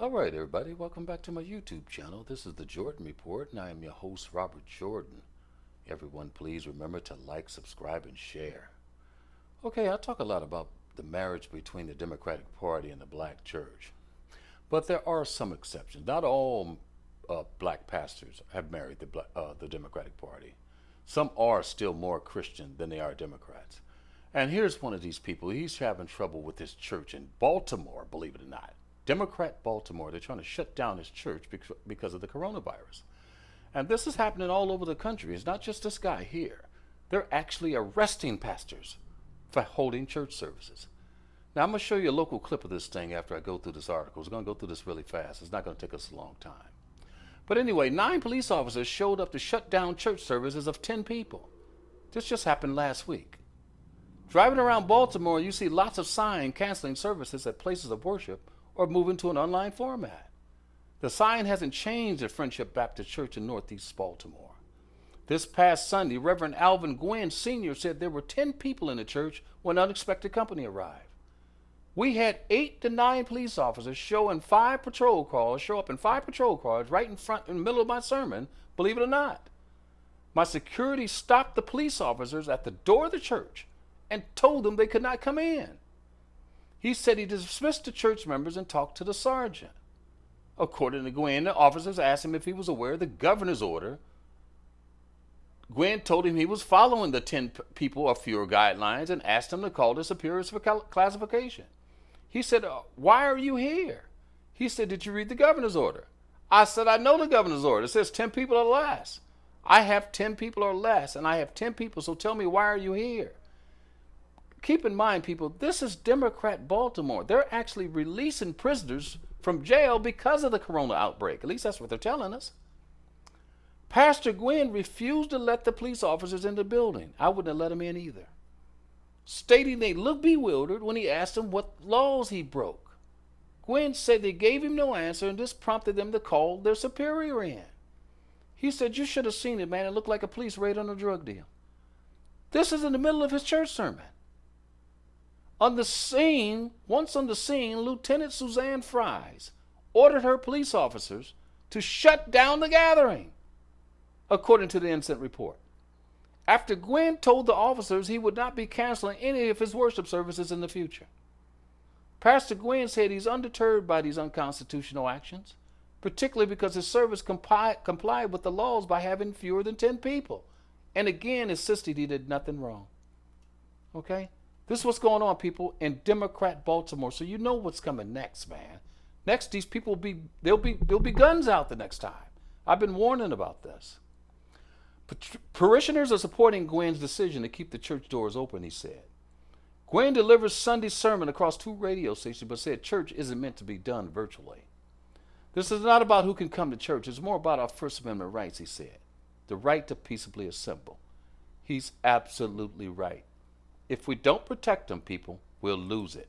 All right, everybody, welcome back to my YouTube channel. This is the Jordan Report, and I am your host, Robert Jordan. Everyone, please remember to like, subscribe, and share. Okay, I talk a lot about the marriage between the Democratic Party and the black church, but there are some exceptions. Not all black pastors have married the Democratic Party. Some are still more Christian than they are Democrats. And here's one of these people. He's having trouble with his church in Baltimore, believe it or not. Democrat Baltimore, they're trying to shut down his church because of the coronavirus. And this is happening all over the country. It's not just this guy here. They're actually arresting pastors for holding church services. Now, I'm going to show you a local clip of this thing after I go through this article. We're going to go through this really fast. It's not going to take us a long time. But anyway, 9 police officers showed up to shut down church services of 10 people. This just happened last week. Driving around Baltimore, you see lots of signs canceling services at places of worship or moving to an online format. The sign hasn't changed at Friendship Baptist Church in Northeast Baltimore. This past Sunday, Reverend Alvin Gwynn Sr. said there were 10 people in the church when unexpected company arrived. We had 8 to 9 police officers show up in 5 patrol cars right in the middle of my sermon, believe it or not. My security stopped the police officers at the door of the church and told them they could not come in. He said he dismissed the church members and talked to the sergeant. According to Gwynn, the officers asked him if he was aware of the governor's order. Gwynn told him he was following the 10 people or fewer guidelines and asked him to call the superiors for classification. He said, "Why are you here?" He said, "Did you read the governor's order?" I said, "I know the governor's order. It says 10 people or less. I have 10 people or less, and I have 10 people, so tell me, why are you here?" Keep in mind, people, this is Democrat Baltimore. They're actually releasing prisoners from jail because of the corona outbreak. At least that's what they're telling us. Pastor Gwynn refused to let the police officers in the building. I wouldn't have let them in either, stating they looked bewildered when he asked them what laws he broke. Gwynn said they gave him no answer, and this prompted them to call their superior in. He said, "You should have seen it, man. It looked like a police raid on a drug deal." This is in the middle of his church sermon. Once on the scene, Lieutenant Suzanne Fries ordered her police officers to shut down the gathering, according to the incident report. After Gwynn told the officers he would not be canceling any of his worship services in the future. Pastor Gwynn said he's undeterred by these unconstitutional actions, particularly because his service complied with the laws by having fewer than 10 people, and again insisted he did nothing wrong. Okay? This is what's going on, people, in Democrat Baltimore. So you know what's coming next, man. Next, these people there'll be guns out the next time. I've been warning about this. Parishioners are supporting Gwynn's decision to keep the church doors open, he said. Gwynn delivers Sunday sermon across 2 radio stations, but said church isn't meant to be done virtually. This is not about who can come to church. It's more about our First Amendment rights, he said. The right to peaceably assemble. He's absolutely right. If we don't protect them, people, we'll lose it.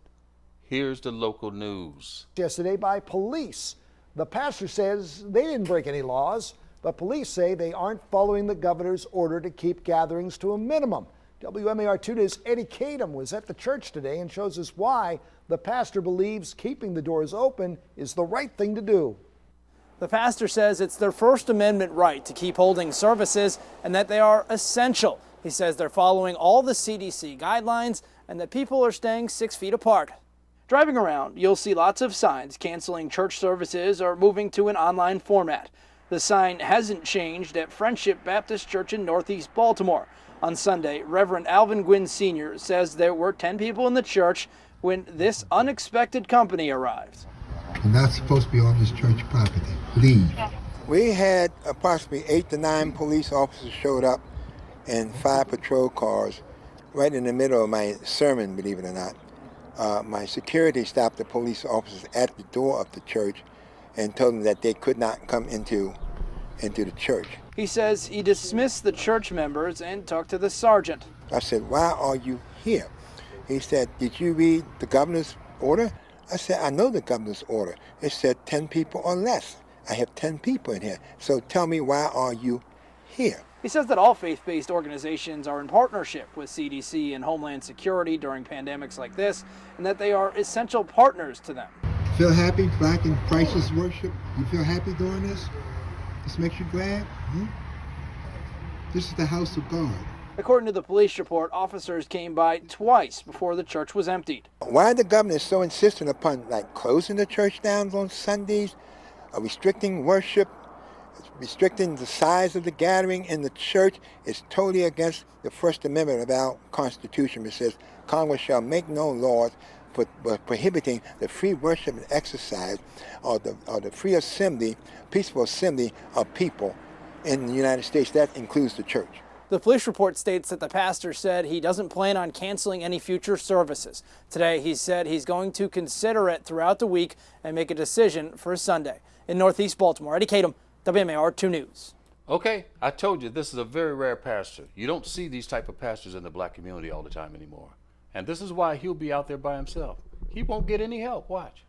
Here's the local news. Yesterday by police. The pastor says they didn't break any laws, but police say they aren't following the governor's order to keep gatherings to a minimum. WMAR 2 News' Eddie Kadam was at the church today and shows us why the pastor believes keeping the doors open is the right thing to do. The pastor says it's their First Amendment right to keep holding services and that they are essential. He says they're following all the CDC guidelines and that people are staying 6 feet apart. Driving around, you'll see lots of signs canceling church services or moving to an online format. The sign hasn't changed at Friendship Baptist Church in Northeast Baltimore. On Sunday, Reverend Alvin Gwynn Sr. says there were 10 people in the church when this unexpected company arrived. You're not supposed to be on this church property. Leave. We had approximately 8 to 9 police officers showed up and 5 patrol cars right in the middle of my sermon, believe it or not. My security stopped the police officers at the door of the church and told them that they could not come into the church. He says he dismissed the church members and talked to the sergeant. I said, "Why are you here?" He said, "Did you read the governor's order?" I said, "I know the governor's order. It said 10 people or less. I have 10 people in here. So tell me, why are you here?" He says that all faith-based organizations are in partnership with CDC and Homeland Security during pandemics like this, and that they are essential partners to them. feel happy? Black and priceless worship. You feel happy doing this? This makes you glad? This is the house of God. According to the police report, officers came by twice before the church was emptied. Why the governor is so insistent upon closing the church down on Sundays, restricting worship, restricting the size of the gathering in the church is totally against the First Amendment of our Constitution, which says Congress shall make no laws for prohibiting the free worship and exercise or the free assembly, peaceful assembly of people in the United States. That includes the church. The police report states that the pastor said he doesn't plan on canceling any future services. Today, he said he's going to consider it throughout the week and make a decision for Sunday. In Northeast Baltimore, Eddie Kadam, WMAR 2 News. Okay, I told you this is a very rare pastor. You don't see these type of pastors in the black community all the time anymore. And this is why he'll be out there by himself. He won't get any help. Watch.